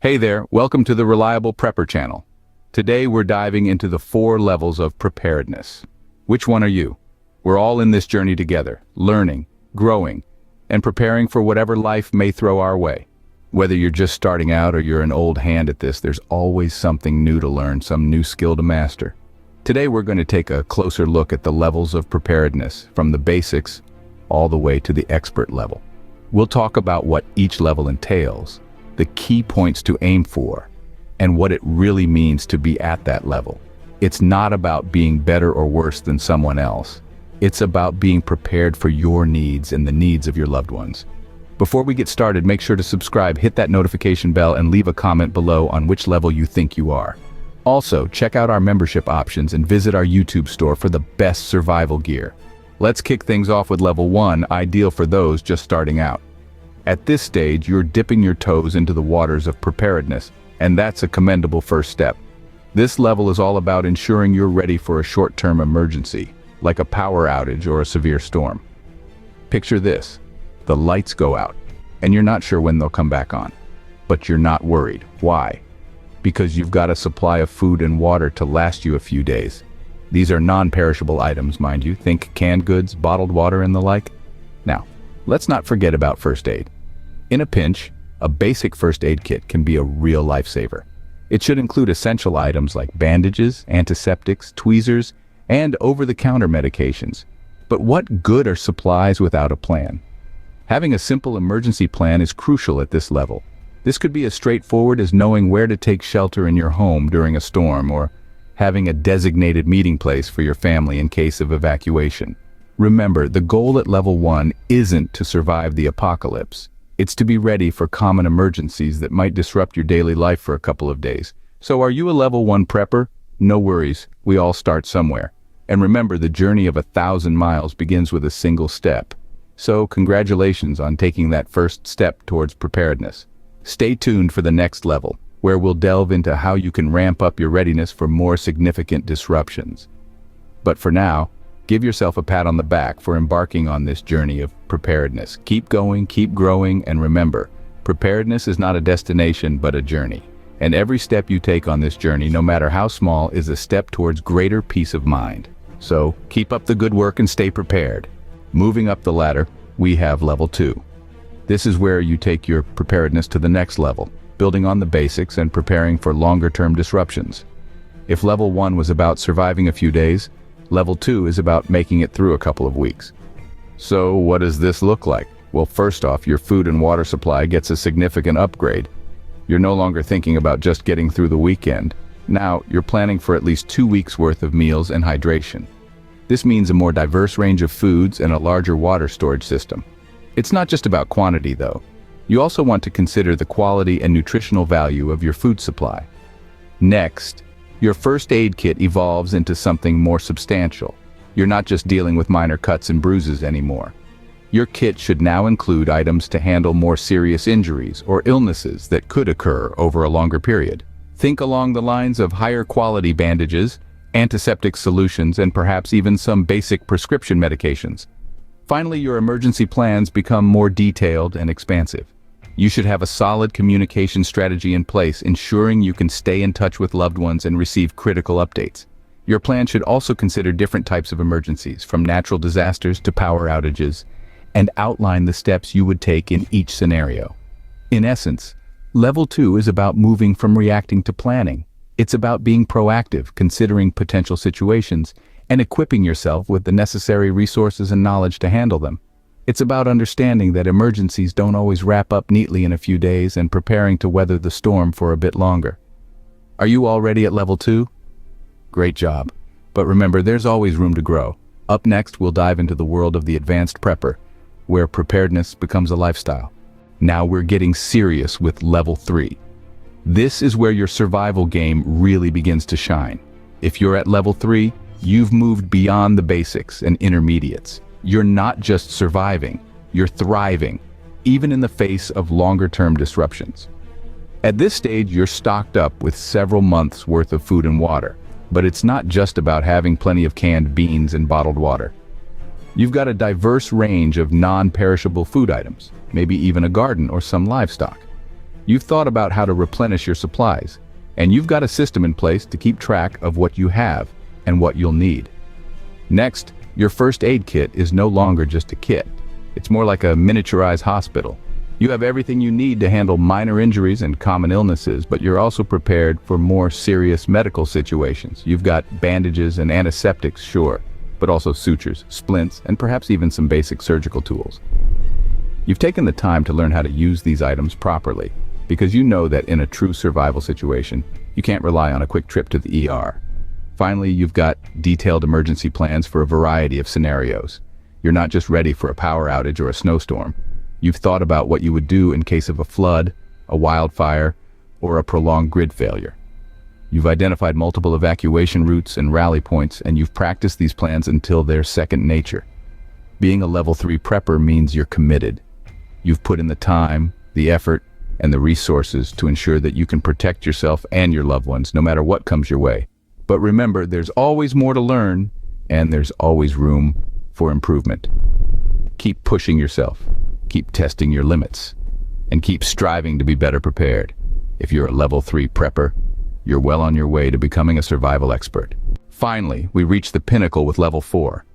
Hey there, welcome to the Reliable Prepper channel. Today we're diving into the 4 levels of preparedness. Which one are you? We're all in this journey together, learning, growing, and preparing for whatever life may throw our way. Whether you're just starting out or you're an old hand at this, there's always something new to learn, some new skill to master. Today we're going to take a closer look at the levels of preparedness, from the basics all the way to the expert level. We'll talk about what each level entails, the key points to aim for, and what it really means to be at that level. It's not about being better or worse than someone else. It's about being prepared for your needs and the needs of your loved ones. Before we get started, make sure to subscribe, hit that notification bell, and leave a comment below on which level you think you are. Also, check out our membership options and visit our YouTube store for the best survival gear. Let's kick things off with level 1, ideal for those just starting out. At this stage, you're dipping your toes into the waters of preparedness, and that's a commendable first step. This level is all about ensuring you're ready for a short-term emergency, like a power outage or a severe storm. Picture this: the lights go out, and you're not sure when they'll come back on. But you're not worried. Why? Because you've got a supply of food and water to last you a few days. These are non-perishable items, mind you. Think canned goods, bottled water, and the like. Now, let's not forget about first aid. In a pinch, a basic first aid kit can be a real lifesaver. It should include essential items like bandages, antiseptics, tweezers, and over-the-counter medications. But what good are supplies without a plan? Having a simple emergency plan is crucial at this level. This could be as straightforward as knowing where to take shelter in your home during a storm, or having a designated meeting place for your family in case of evacuation. Remember, the goal at level 1 isn't to survive the apocalypse. It's to be ready for common emergencies that might disrupt your daily life for a couple of days. So are you a level 1 prepper? No worries, we all start somewhere. And remember, the journey of 1,000 miles begins with a single step. So congratulations on taking that first step towards preparedness. Stay tuned for the next level, where we'll delve into how you can ramp up your readiness for more significant disruptions. But for now, give yourself a pat on the back for embarking on this journey of preparedness. Keep going, keep growing, and remember, preparedness is not a destination but a journey. And every step you take on this journey, no matter how small, is a step towards greater peace of mind. So keep up the good work and stay prepared. Moving up the ladder, we have level 2. This is where you take your preparedness to the next level, building on the basics and preparing for longer-term disruptions. If level 1 was about surviving a few days, level 2 is about making it through a couple of weeks. So what does this look like? Well, first off, your food and water supply gets a significant upgrade. You're no longer thinking about just getting through the weekend. Now, you're planning for at least 2 weeks' worth of meals and hydration. This means a more diverse range of foods and a larger water storage system. It's not just about quantity, though. You also want to consider the quality and nutritional value of your food supply. Next, your first aid kit evolves into something more substantial. You're not just dealing with minor cuts and bruises anymore. Your kit should now include items to handle more serious injuries or illnesses that could occur over a longer period. Think along the lines of higher quality bandages, antiseptic solutions, and perhaps even some basic prescription medications. Finally, your emergency plans become more detailed and expansive. You should have a solid communication strategy in place, ensuring you can stay in touch with loved ones and receive critical updates. Your plan should also consider different types of emergencies, from natural disasters to power outages, and outline the steps you would take in each scenario. In essence, level 2 is about moving from reacting to planning. It's about being proactive, considering potential situations, and equipping yourself with the necessary resources and knowledge to handle them. It's about understanding that emergencies don't always wrap up neatly in a few days and preparing to weather the storm for a bit longer. Are you already at level 2? Great job. But remember, there's always room to grow. Up next, we'll dive into the world of the advanced prepper, where preparedness becomes a lifestyle. Now we're getting serious with level 3. This is where your survival game really begins to shine. If you're at level 3, you've moved beyond the basics and intermediates. You're not just surviving, you're thriving, even in the face of longer-term disruptions. At this stage, you're stocked up with several months' worth of food and water, but it's not just about having plenty of canned beans and bottled water. You've got a diverse range of non-perishable food items, maybe even a garden or some livestock. You've thought about how to replenish your supplies, and you've got a system in place to keep track of what you have and what you'll need. Next, your first aid kit is no longer just a kit. It's more like a miniaturized hospital. You have everything you need to handle minor injuries and common illnesses, but you're also prepared for more serious medical situations. You've got bandages and antiseptics, sure, but also sutures, splints, and perhaps even some basic surgical tools. You've taken the time to learn how to use these items properly, because you know that in a true survival situation, you can't rely on a quick trip to the ER. Finally, you've got detailed emergency plans for a variety of scenarios. You're not just ready for a power outage or a snowstorm. You've thought about what you would do in case of a flood, a wildfire, or a prolonged grid failure. You've identified multiple evacuation routes and rally points, and you've practiced these plans until they're second nature. Being a level 3 prepper means you're committed. You've put in the time, the effort, and the resources to ensure that you can protect yourself and your loved ones no matter what comes your way. But remember, there's always more to learn, and there's always room for improvement. Keep pushing yourself. Keep testing your limits, and keep striving to be better prepared. If you're a level 3 prepper, you're well on your way to becoming a survival expert. Finally, we reach the pinnacle with level 4.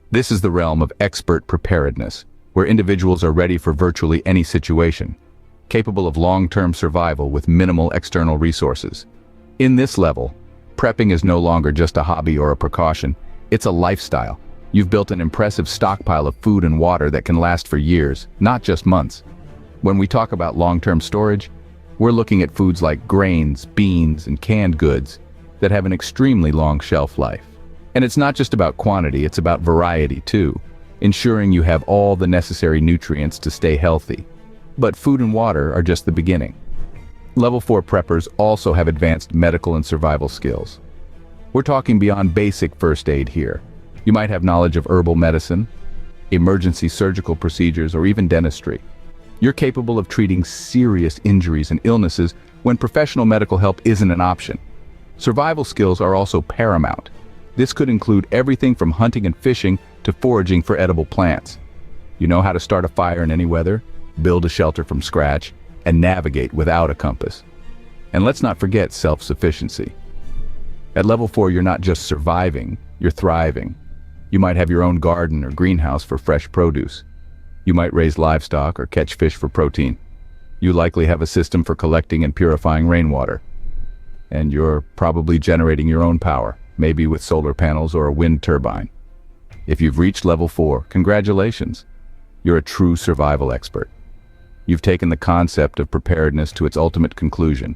This is the realm of expert preparedness, where individuals are ready for virtually any situation, capable of long-term survival with minimal external resources. In this level, prepping is no longer just a hobby or a precaution, it's a lifestyle. You've built an impressive stockpile of food and water that can last for years, not just months. When we talk about long-term storage, we're looking at foods like grains, beans, and canned goods that have an extremely long shelf life. And it's not just about quantity, it's about variety too, ensuring you have all the necessary nutrients to stay healthy. But food and water are just the beginning. Level 4 preppers also have advanced medical and survival skills. We're talking beyond basic first aid here. You might have knowledge of herbal medicine, emergency surgical procedures, or even dentistry. You're capable of treating serious injuries and illnesses when professional medical help isn't an option. Survival skills are also paramount. This could include everything from hunting and fishing to foraging for edible plants. You know how to start a fire in any weather, build a shelter from scratch, and navigate without a compass. And let's not forget self-sufficiency. At level 4, you're not just surviving, you're thriving. You might have your own garden or greenhouse for fresh produce. You might raise livestock or catch fish for protein. You likely have a system for collecting and purifying rainwater. And you're probably generating your own power, maybe with solar panels or a wind turbine. If you've reached level 4, congratulations. You're a true survival expert. You've taken the concept of preparedness to its ultimate conclusion,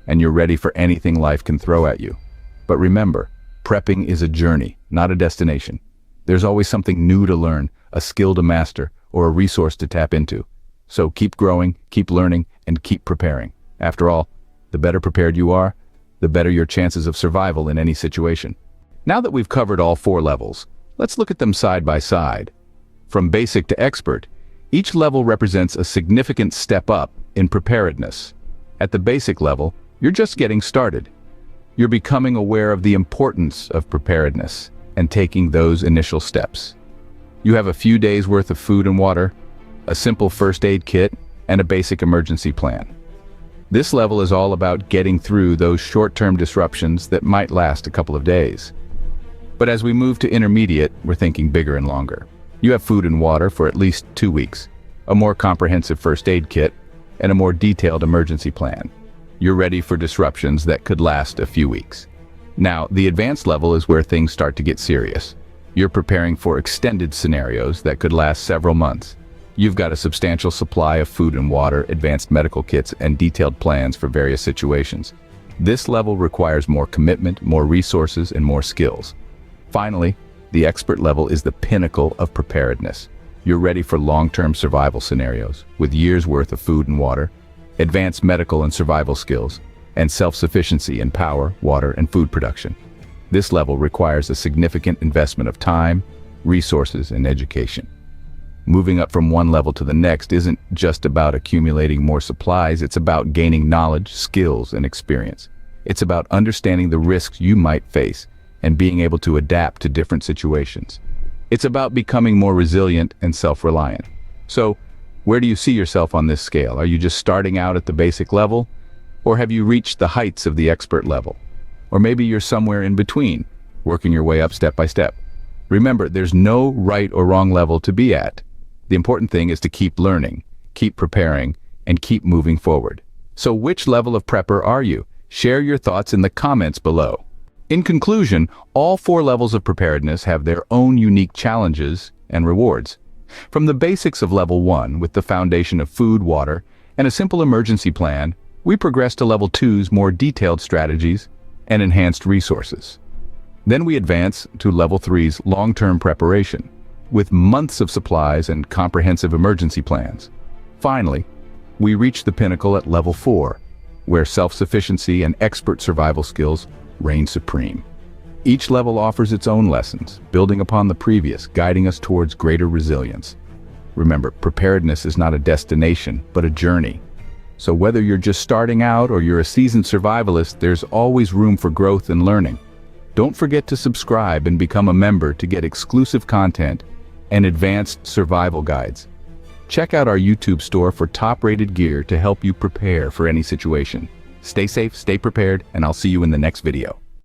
and you're ready for anything life can throw at you. But remember, prepping is a journey, not a destination. There's always something new to learn, a skill to master, or a resource to tap into. So keep growing, keep learning, and keep preparing. After all, the better prepared you are, the better your chances of survival in any situation. Now that we've covered all 4 levels, let's look at them side by side. From basic to expert, each level represents a significant step up in preparedness. At the basic level, you're just getting started. You're becoming aware of the importance of preparedness and taking those initial steps. You have a few days worth of food and water, a simple first aid kit, and a basic emergency plan. This level is all about getting through those short-term disruptions that might last a couple of days. But as we move to intermediate, we're thinking bigger and longer. You have food and water for at least 2 weeks, a more comprehensive first aid kit, and a more detailed emergency plan. You're ready for disruptions that could last a few weeks. Now, the advanced level is where things start to get serious. You're preparing for extended scenarios that could last several months. You've got a substantial supply of food and water, advanced medical kits, and detailed plans for various situations. This level requires more commitment, more resources, and more skills. Finally, the expert level is the pinnacle of preparedness. You're ready for long-term survival scenarios, with years' worth of food and water, advanced medical and survival skills, and self-sufficiency in power, water, and food production. This level requires a significant investment of time, resources, and education. Moving up from one level to the next isn't just about accumulating more supplies, it's about gaining knowledge, skills, and experience. It's about understanding the risks you might face and being able to adapt to different situations. It's about becoming more resilient and self-reliant. So, Where do you see yourself on this scale? Are you just starting out at the basic level? Or have you reached the heights of the expert level? Or maybe you're somewhere in between, working your way up step by step. Remember, there's no right or wrong level to be at. The important thing is to keep learning, keep preparing, and keep moving forward. So which level of prepper are you? Share your thoughts in the comments below. In conclusion, all 4 levels of preparedness have their own unique challenges and rewards. From the basics of level 1, with the foundation of food, water, and a simple emergency plan, we progress to level 2's more detailed strategies and enhanced resources. Then we advance to level 3's long-term preparation, with months of supplies and comprehensive emergency plans. Finally, we reach the pinnacle at level 4, where self-sufficiency and expert survival skills reign supreme. Each level offers its own lessons, building upon the previous, guiding us towards greater resilience. Remember, preparedness is not a destination, but a journey. So whether you're just starting out or you're a seasoned survivalist, there's always room for growth and learning. Don't forget to subscribe and become a member to get exclusive content and advanced survival guides. Check out our YouTube store for top-rated gear to help you prepare for any situation. Stay safe, stay prepared, and I'll see you in the next video.